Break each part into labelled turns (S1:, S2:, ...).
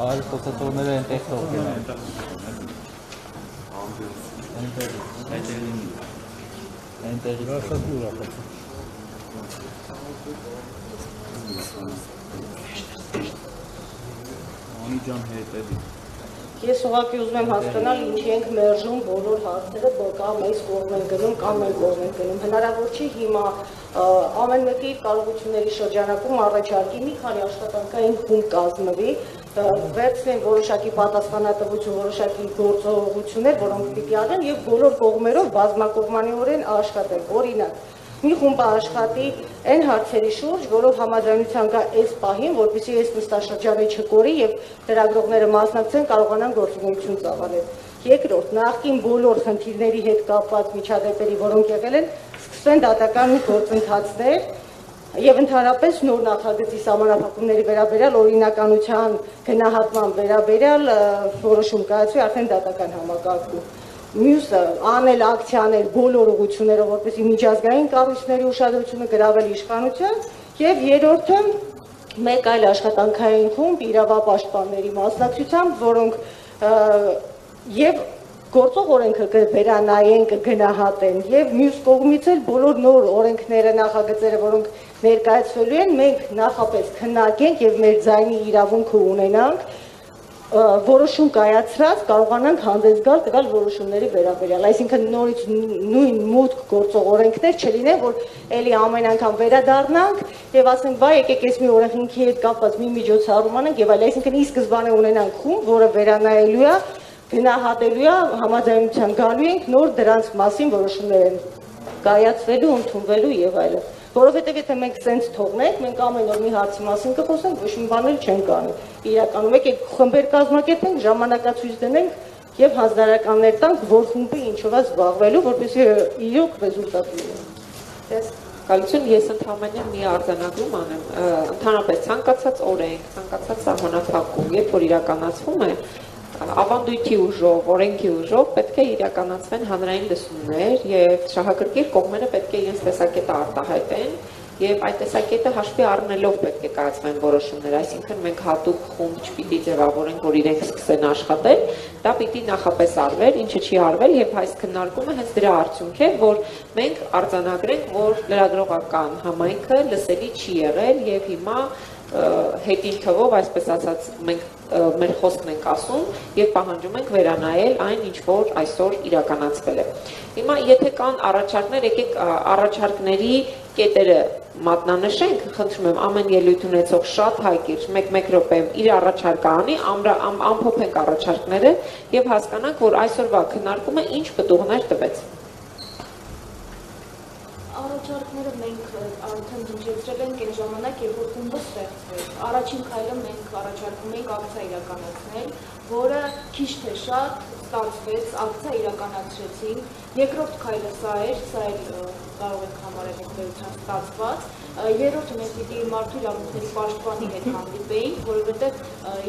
S1: Այլ խոսացողները այնտեղ թողնեն այնտեղ։ Այնտեղից
S2: շատ ուրախացա։ Անի ջան հետ էլի։
S3: Ես ուղղակի ուզում եմ հասկանալ ինչի ենք մերժում բոլոր հարցերը, կամ այս կողմ են գնում, կամ այն կողմ են գնում։ Հնարավոր չի հիմա ամեն մեկի իր կարողությունների շրջանակում առաջարկի մի քանի աշխատանքային խումբ կազմվի, վերցնեն որոշակի պատասխանատվություն, որոշակի գործողություններ, որոնք պիտի արեն եւ բոլոր կողմերով բազմակողմանիորեն աշխատեն։ Օրինակ, մի խումբ աշխատի այն հարցերի շուրջ, որով համաձայնության կա այս պահին, որպեսզի այս նստաշրջանը չկորի եւ լրագրողները մասնակցեն, կարողանան գործունեություն ծավալել։ Երկրորդ, նախկին բոլոր խնդիրների հետ կապված միջադեպերի, որոնք եղել են, սկսվեն դատական գործընթացներ եւ ընդհանրապես նոր նախագծի սահմանափակումների վերաբերյալ օրինականության գնահատման վերաբերյալ որոշում կայացվի արդեն դատական համակարգում։ Մյուսը անել ակցիաներ բոլոր ուղղություններով, որպեսզի միջազգային կառույցների ուշադրությունը գրավել իշխանության, եւ երրորդը մեկ այլ աշխատանքային խումբ իրավապաշտպանների մասնակցությամբ, որոնք եւ գործող օրենքը կվերանայեն, կգնահատեն եւ մյուս կողմից էլ բոլոր նոր օրենքները, նախագծերը, որոնք ներկայացվելու են, մենք նախապես քննարկենք եւ մեր ձայնի իրավունքը ունենանք որոշում կայացրած կարողանանք հանդես գալ տվյալ որոշումների վերաբերյալ, այսինքն նորից նույն մուտք գործող օրենքներ չլինեն, որ էլի ամեն անգամ վերադառնանք եւ ասենք, բայ եկեք այս մի օրենքի հետ կապված մի միջոցառում անենք եւ այլ, այսինքն ի սկզբանե ունենանք խումբ, որը վերանայելու է, գնահատելու է, համաձայնության գալու ենք նոր դրանց մասին որոշումներ են կայացվելու, ընդունվելու եւ այլն։ Որովհետև եթե մենք սենց թողնենք, մենք ամեն օր մի հարցի մասին կխոսենք, ոչ մի բան էլ չենք անի։ Իրականում եկեք խմբեր կազմակերպենք, ժամանակացույց դնենք եւ հանձնարարականներ տանք, որ խումբը ինչով է զբաղվելու, որպեսզի իրոք ռեզուլտատ լինի։
S4: Կալություն, ես ընդհանրապես մի արձանագրում անեմ, ընդհանրապես ցանկացած օրենք, ցանկացած սահմանափակում, երբ որ իրականացվում է, ավանդույթի ուժով, օրենքի ուժով պետք է իրականացվեն հանրային լսումներ եւ շահագրգիռ կողմերը պետք է իրենց տեսակետը արտահայտեն եւ այդ տեսակետը հաշվի առնելով պետք է կայացվեն որոշումներ, այսինքն մենք հատուկ խումբ չպիտի ձևավորենք, որ իրենք սկսեն աշխատել, դա պիտի նախապես արվեր, ինչը չի արվել եւ այս քննարկումը հենց դրա արդյունք է, որ մենք արձանագրենք, որ լրագրողական համայնքը լսելի չի եղել եւ հիմա հետին թվով, այսպես ասած, մենք մեր խոսքն ենք ասում եւ պահանջում ենք վերանայել այն, ինչ որ այսօր իրականացվել է։ Հիմա եթե կան առաջարկներ, եկեք առաջարկների կետերը մատնանշենք, խնդրում եմ ամեն ելույթ ունեցող շատ հայկիր, մեկ րոպե իր առաջարկը անի, ամփոփենք առաջարկները եւ հասկանանք, որ այսօրվա քննարկումը ինչ պտուղներ տվեց։
S5: Առաջարկները մենք արդեն հնչեցրել ենք այն ժամանակ, երբ որ խումբը ստեղծվեց։ Առաջին քայլը մենք առաջարկում էինք ակցիա իրականացնել, որը քիչ թե շատ ստացվեց, ակցիա իրականացրեցինք։ Երկրորդ քայլը սա էր, կարող եք համարել ողջույնության ստացված։ Երրորդը մենք պիտի մարդու իրավունքների պաշտպանի հետ հանդիպեինք, որովհետև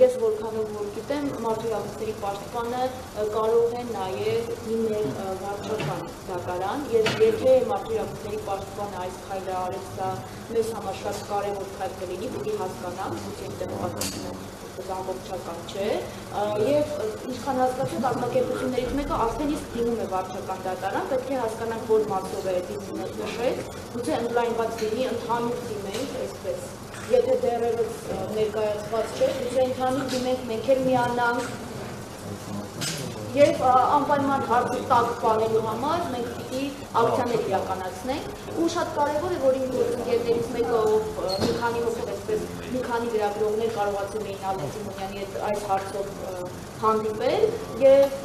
S5: ես որքանով որ գիտեմ, մարդու իրավունքների պաշտպանը կարող է նաև լինել վարչական դատարան, եւ եթե մարդու իրավունքների պաշտպանը այս քայլը արեց, դա մեզ համար շատ կարևոր քայլ կլինի, պիտի հասկանանք, որ այնտեղ պատասխանը ամբողջական չէ, եւ ինչքան հասկացա, կազմակերպություններից մեկը արդեն իսկ դիմում է վարչական դատարան, պետք է հասկանանք, որ մասով է դիմումը նշեք, գուցե ընդլայնված լինի, ընդհանուր դիմենք, այսպես։ Եթե դեռևս ներկայացված չէ, գուցե ընդհանուր դիմենք, մենք էլ միանանք եւ անպայման հարցը տակ պահելու համար մենք պիտի ակցիաներ իրականացնենք ու շատ կարեւոր է որ իմ գործընկերներից մեկը ով մի քանի հոգով այսպես մի քանի լրագրողներ կարողացել էին Ալեն Սիմոնյանի հետ այս հարցով հանդիպել եւ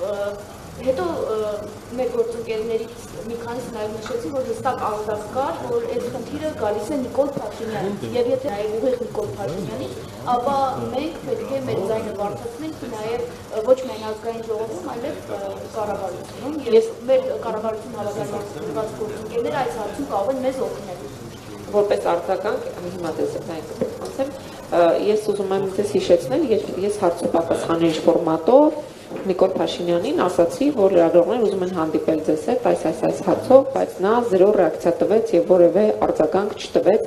S5: հետո մեր գործընկերներից մի քանիսը նաև նշեցին, որ հստակ արտահայտ կար, որ այդ խնդիրը գալիս է Նիկոլ Փաշինյանից, եւ եթե նաև ուղիղ Նիկոլ Փաշինյանից, ապա մենք պետք է մեր ձայնը բարձրացնենք նաև ոչ միայն ազգային ժողովում, այլև կառավարությունում, եւ մեր կառավարություն հավաքված գործընկերները այս հարցում կարող են մեզ օգնել։
S4: Որպես արձագանք, հիմա տեսեք, ես ուզում եմ ձեզ հիշեցնել, ես հարցը պատասխանիչ ֆորմատով Նիկոլ Փաշինյանին ասացի, որ լրագրողներ ուզում են հանդիպել ձեզ հետ այս հարցով, բայց նա 0 ռեակցիա տվեց եւ որևէ արձագանք չտվեց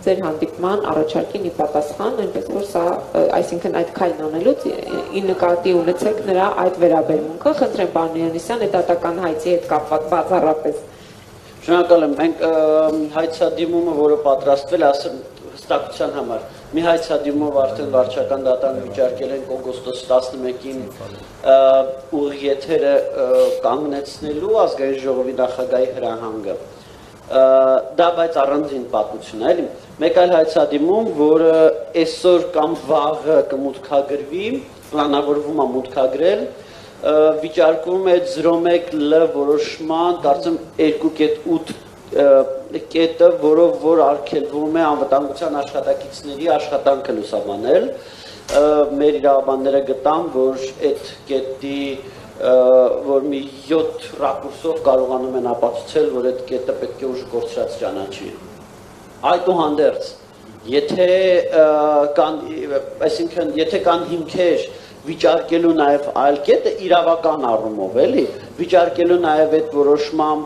S4: ձեր հանդիպման առաջարկին ի պատասխան, այնպես որ սա, այսինքն այդ քայլն անելուց ի նկատի ունեցեք նրա այդ վերաբերմունքը, խնդրեմ պարոն Յանիսյան, այդ դատական հայցի հետ կապված բացառապես։
S6: Շնորհակալ եմ, մենք հայցադիմումը, որը պատրաստվել է, ասեմ հստակության համար, մի հայցադիմով արդեն վարչական դատարան վիճարկել ենք օգոստոս 11-ին ուղիղ եթերը կանգնեցնելու ազգային ժողովի նախագահի հրահանգը։ Դա բայց առանձին պատմություն է, էլի։ Մեկ այլ հայցադիմում, որը այսօր կամ վաղը կմուտքագրվի, պլանավորվում է մուտքագրել, վիճարկվում է 01 L որոշման, կարծեմ 2.8 կետը, որով որ արգելվում է անվտանգության աշխատակիցների աշխատանքը լուսաբանել, մեր իրավաբանները գտան, որ այդ կետի, որ մի 7 ռակուրսով կարողանում են ապացուցել, որ այդ կետը պետք է ուժ կորցրած ճանաչի։ Այդուհանդերձ, եթե կան հիմքեր վիճարկելու նաև այլ կետը իրավական առումով, էլի, վիճարկելու նաև այդ որոշմամբ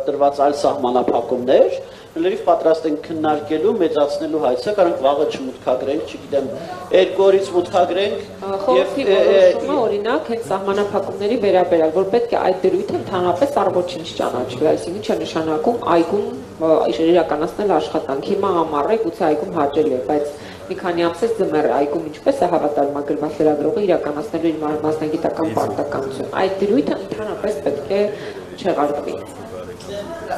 S6: տրված այլ սահմանափակումներ, լրիվ պատրաստ ենք քննարկելու, մեծացնելու հայցը, կարանք վաղը չմուտքագրենք, չգիտեմ, 2 օրից մուտքագրենք
S4: Խորհրդի որոշումը օրինակ հենց սահմանափակումների վերաբերյալ, որ պետք է այդ դրույթը ընդհանրապես առողջինչ ճանաչվի, այսինքն չէ նշանակում այգում իրականացնել աշխատանք, հիմա ամառ է, գուցե այգում հաճելի է, բայց մի քանի ամսից ձմեռ է, այգում ինչպես է հավատարմագրված լրագրողը իրականացնելու իր մասնագիտական պարտականություն, այդ դրույթը ընդհանրապես պետք է չեղարկվի։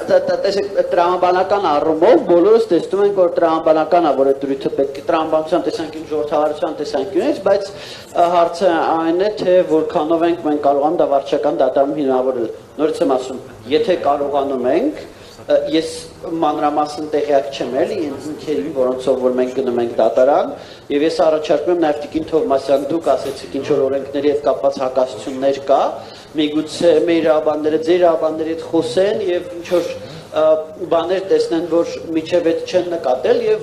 S6: Տեսեք, տրամաբանական առումով բոլորս տեսնում ենք, որ տրամաբանական է, որ այդ դրույթը պետք է տրամաբանության տեսանկյունից, ժողովրդավարության տեսանկյունից, բայց հարցը այն է, թե որքանով ենք մենք կարողանում դա վարչական դատարանում հիմնավորել։ Նորից եմ ասում, եթե կարողանում ենք, ես մանրամասն տեղյակ չեմ էլի ինքերին, որոնցով որ մենք գնում ենք դատարան, եւ ես առաջարկում եմ նաեւ Տիկին Թովմասյան, դուք ասեցիք ինչ որ օրենքների հետ կապված հակասություններ կա, միգուցե մեր իրավաբանները ձեր իրավաբանների հետ խոսեն եւ ինչ որ բաներ տեսնեն, որ միջև այդ չեն նկատել եւ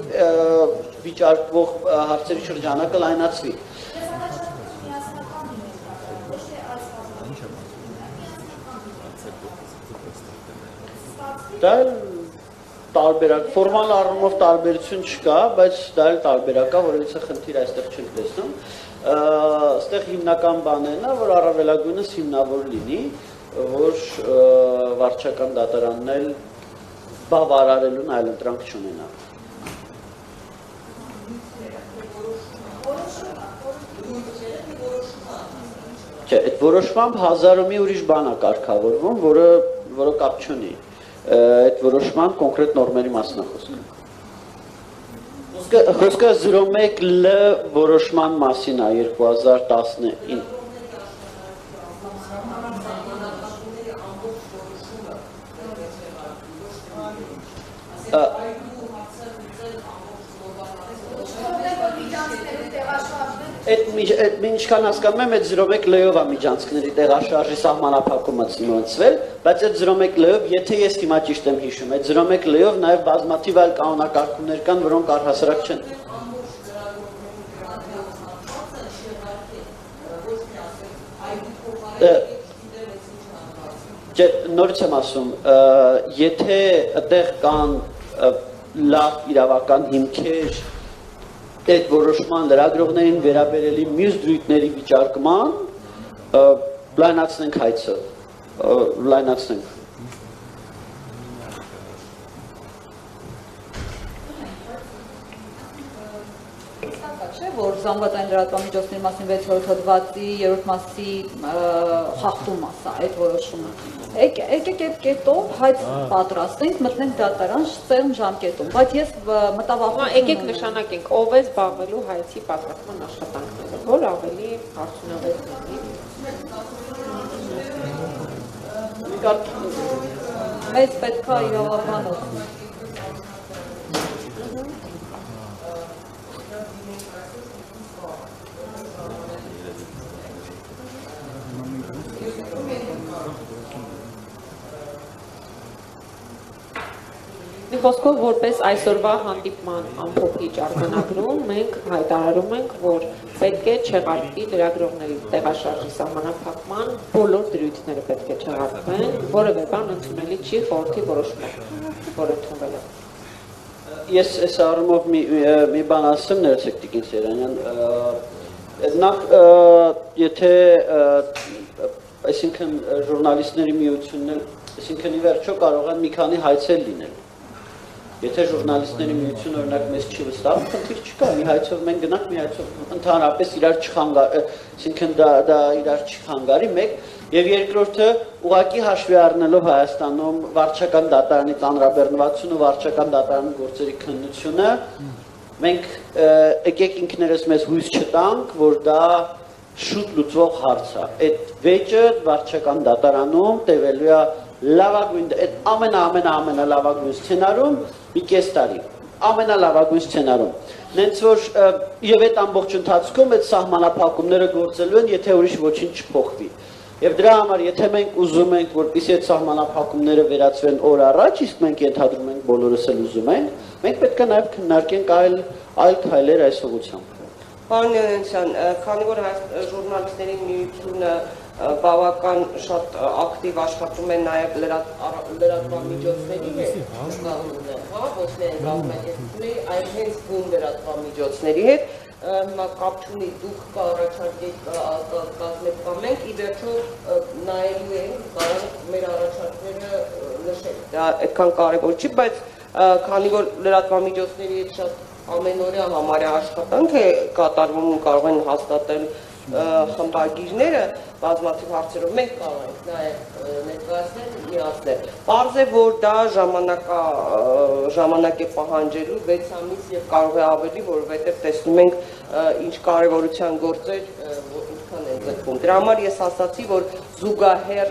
S6: վիճարկվող հարցերի շրջանակը լայնացվի։ Դա տարբերակ, ֆորմալ առումով տարբերություն չկա, բայց դա էլ տարբերակ է, որից է խնդիր այստեղ չենք տեսնում։ Այստեղ հիմնական բանն է, որ առավելագույնս հիմնավոր լինի, որ վարչական դատարանն էլ բավարարելուն այլ ընտրանք չունենա։ Չէ, այդ որոշմամբ հազար ու մի ուրիշ բան է կարգավորվում, որը կապ չունի։ Այդ որոշման կոնկրետ նորմերի մասն է խոսքը։ Խոսքը 01 L որոշման մասին է 2019։ Այդ ինչքան հասկանում եմ, այդ 01 L-ով է միջանցքների տեղաշարժի սահմանափակումը ծնունցվել, բայց այդ 01 L-ով, եթե ես հիմա ճիշտ եմ հիշում, այդ 01 L-ով նաև բազմաթիվ այլ կանոնակարգումներ կան, որոնք առհասարակ չեն։ Նորից եմ ասում, եթե այդտեղ կան լավ իրավական հիմքեր այդ որոշման լրագրողներին վերաբերելի մյուս դրույթների վիճարկման լայնացնենք հայցը, լայնացնենք։
S7: Չէ, որ զանգվածային լրատվամիջոցների մասին 6-րդ հոդվածի 3-րդ մասի խախտում է սա, այդ որոշումը։ Եկեք այդ կետով հայց պատրաստենք, մտնենք դատարան սեղմ ժամկետում, բայց ես մտավախում
S4: եկեք նշանակենք ով է զբաղվելու հայցի պատրաստման աշխատանքները, որ ավելի արդյունավետ լինի։
S7: մեզ պետք է իրավաբանող։
S4: Մի խոսքով որպես այսօրվա հանդիպման ամփոփիչ արձանագրում մենք հայտարարում ենք, որ պետք է չեղարկվի լրագրողների տեղաշարժի սահմանափակման բոլոր դրույթները պետք է չեղարկվեն, որևէ բան ընդունելի չի խորհրդի որոշմամբ, որ ընդունվել է։
S6: Ես այս առումով մի բան ասեմ ներեցեք Տիկին Սերանյան, նախ եթե այսինքն ժուրնալիստների միությունն, այսինքն ի վերջո կարող են մի քանի հայցեր լինել։ Եթե ժուրնալիստների միությունը օրինակ մեզ չի վստահում, խնդիր չկա, մի հայցով մենք գնանք, մի հայցով ընդհանրապես իրար չխանգարի, այսինքն դա իրար չխանգարի, մեկ, եւ երկրորդը ուղղակի հաշվի առնելով Հայաստանում վարչական դատարանի ծանրաբեռնվածությունը, վարչական դատարանի գործերի քննությունը, մենք եկեք ինքներս մեզ հույս չտանք, որ դա շուտ լուծվող հարց է։ Այդ վեճը վարչական դատարանում տևելու է լավագույն, այդ ամենալավագույն սցենարում մի կես տարի, ամենալավագույն սցենարում։ Նենց որ եւ այդ ամբողջ ընթացքում այդ սահմանափակումները գործելու են, եթե ուրիշ ոչինչ չփոխվի։ Եվ դրա համար, եթե մենք ուզում ենք, որպեսզի այդ սահմանափակումները վերածվեն օր առաջ, իսկ մենք ենթադրում ենք բոլորս էլ ուզում ենք, մենք պետք է նաեւ քննարկենք այլ քայլեր այս ուղղությամբ։
S8: Պարոն Լեոնտյան, քանի որ ժուրնալիստների միությունը բավական շատ ակտիվ աշխատում են նաև լրատվամիջոցների հետ, ոչ միայն կազմակերպությունների, այլ հենց բուն լրատվամիջոցների հետ, հիմա կապ չունի դուք կառաջարկեք կազմակերպենք, ի վերջո նայելու ենք, կարող մեր առաջարկները նշել։ Դա այդքան կարևոր չի, բայց քանի որ լրատվամիջոցների հետ շատ ամենօրյա համարյա աշխատանք է կատարվում, կարող են հաստատել խմբագիրները բազմաթիվ հարցերով մենք կարող ենք նաև ներկայացնել, միացնել։ Պարզ է, որ դա ժամանակ է պահանջելու 6 ամիս եւ կարող է ավելի, որովհետեւ տեսնում ենք ինչ կարևորության գործեր ինչքան են ձգվում։ Դրա համար ես ասացի, որ զուգահեռ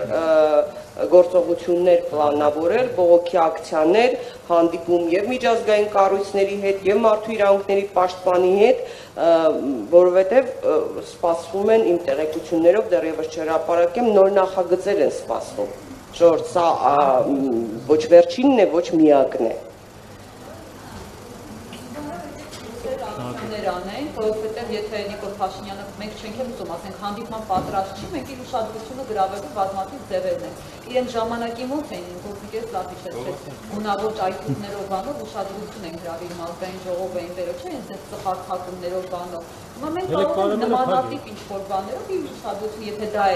S8: գործողություններ պլանավորել, բողոքի ակցիաներ, հանդիպում եւ միջազգային կառույցների հետ եւ մարդու իրավունքների պաշտպանի հետ, որովհետեւ սպասվում են իմ տեղեկություններով դեռևս չհրապարակեմ նոր նախագծեր են սպասվում։ Ժորժ, սա ոչ վերջինն է, ոչ միակն է։
S7: Անեն, որովհետև եթե Նիկոլ Փաշինյանը մենք չենք ուզում, ասենք հանդիպման պատրաստ չի, մենք իր ուշադրությունը գրավելու բազմաթիվ ձևերն են։ Իրեն ժամանակի մոտ էին ինքնուրույն լավ հիշեցրեց, ունավոր ճայթուններով բանով ուշադրություն են գրավել ազգային ժողովային վերոչը, հենց այդ սխալցակումներով բանով։ Հիմա մենք կարող ենք նմանատիպ ինչ-որ բաներով իր ուշադրությունը, եթե դա է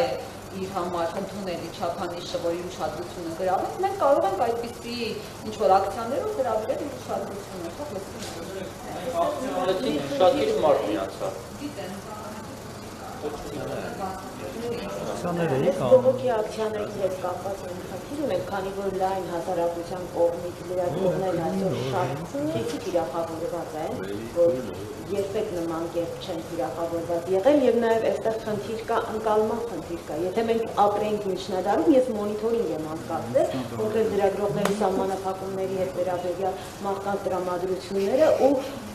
S7: իր համար ընդունելի չափանիշը, որ իր ուշադրությունը գրավել, մենք կարող ենք այդպիսի ինչ-որ ակցիաներով գրավել իր ուշադրությունը,
S9: շատ քիչ մարդ միացավ։
S3: Բողոքի ակցիաների հետ կապված մենք խնդիր ունենք, քանի որ լայն հասարակության կողմից լրատվողներն այսօր շատ քիչ թիրախավորված են, որ երբեք նման կերպ չեն թիրախավորված եղել եւ նաեւ այստեղ խնդիր կա, ընկալման խնդիր կա։ Եթե մենք ապրենք միջնադարում, ես մոնիթորինգ եմ անցկացրել կոնկրետ լրագրողների սահմանափակումների հետ վերաբերյալ մարդկանց տրամադրությունները ու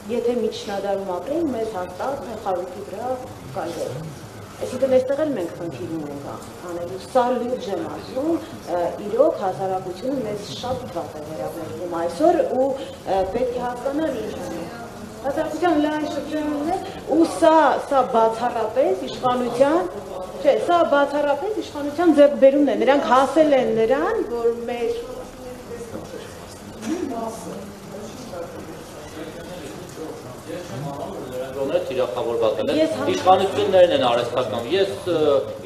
S3: եթե միջնադարում ապրենք, մեզ հաստատ խարույկի վրա կայրել։ Այսինքն այստեղ էլ մենք խնդիր ունենք անելու, սա լուրջ եմ ասում, իրոք հասարակությունը մեզ շատ վատ է վերաբերվում այսօր ու պետք է հասկանալ ինչ է։ Հասարակության լայն շրջանն է ու սա բացառապես իշխանության, չէ, սա բացառապես իշխանության ձեռքբերումն է, նրանք հասել են նրան, որ մեր
S9: Լրագրողները թիրախավորված են, իշխանություններն են արհեստական։ Ես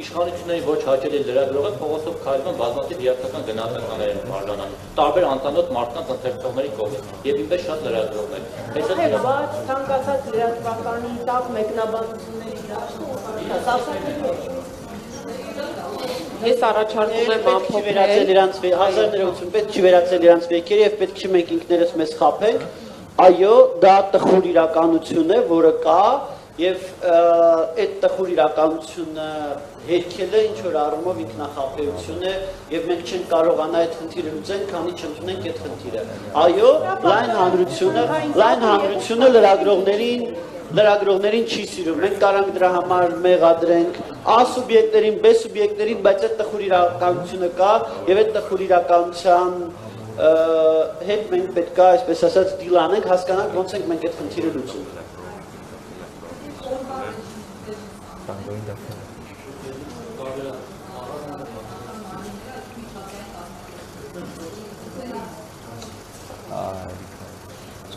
S9: իշխանությունների ոչ հաճելի լրագրող եմ, փողոցով քայլում եմ, բազմաթիվ հիասթափական գնահատականներ են արժանանում։ Տարբեր անծանոթ մարդկանց ընթերցողների կողմից եւ ինքս շատ լրագրողներ։
S3: Բայց ցանկացած լրատվականի տակ մեկնաբանությունների դաշտում
S8: Ես առաջարկում եմ ամփոփել
S6: իրանց 1980 պետք չի վերացնել իրանց վեքերը եւ պետք չի մենք ինքներս մեզ խաբենք։ Այո, դա տխուր իրականություն է, որը կա եւ այդ տխուր իրականությունը հերքելը ինչ որ առումով ինքնախաբեություն է եւ մենք չենք կարողանա այդ խնդիրը լուծել, քանի չընդունենք այդ խնդիրը։ Այո, լայն հանրությունը լրագրողներին չի սիրում։ Մենք կարանք դրա համար մեղադրենք A սուբյեկտներին, B սուբյեկտներին, բայց այդ տխուր իրականությունը կա եւ այդ տխուր իրականության հետ մենք պետք է, այսպես ասած, դիլ անենք, հասկանանք ոնց ենք մենք այդ խնդիրը լուծում։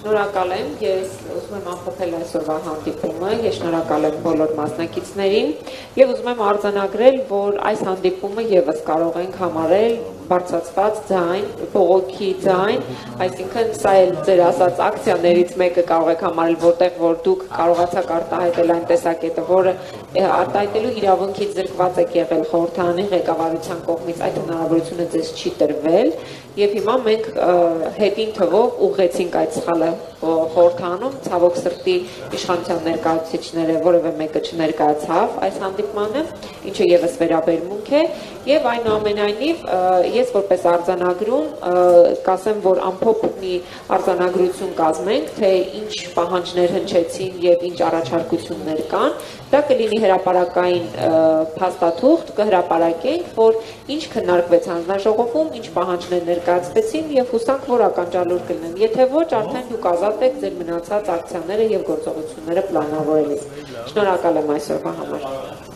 S4: Շնորհակալ եմ, ես ուզում եմ ամփոփել այսօրվա հանդիպումը, ես շնորհակալ եմ բոլոր մասնակիցներին եւ ուզում եմ արձանագրել, որ այս հանդիպումը եւս կարող ենք համարել բարձրացված ձայն, բողոքի ձայն, այսինքն սա էլ ձեր ասած ակցիաներից մեկը կարող եք համարել, որտեղ որ դուք կարողացաք արտահայտել այն տեսակետը, որը արտահայտելու իրավունքից զրկված եք եղել խորհրդարանի ղեկավարության կողմից, այդ հնարավորությունը ձեզ չի տրվել եւ հիմա մենք հետին թվով ուղղեցինք այդ սխալը խորհրդանում, ցավոք սրտի իշխանության ներկայացուցիչները որևէ մեկը չներկայացավ այս հանդիպմանը, ինչը եւս վերաբերմունք է եւ այնուամենայնիվ ես որպես արձանագրում կասեմ, որ ամփոփ մի արձանագրություն կազմենք, թե ինչ պահանջներ հնչեցին եւ ինչ առաջարկություններ կան, դա կլինի հրապարակային փաստաթուղթ, կհրապարակենք, որ ինչ քննարկվեց հանձնաժողովում, ինչ պահանջներ ներկայացվեցին եւ հուսանք, որ ականջալուր կլինեն։ Եթե ոչ, արդեն դուք ազատ եք ձեր մնացած ակցիաները եւ գործողությունները պլանավորելիս։ Շնորհակալ եմ այսօրվա համար։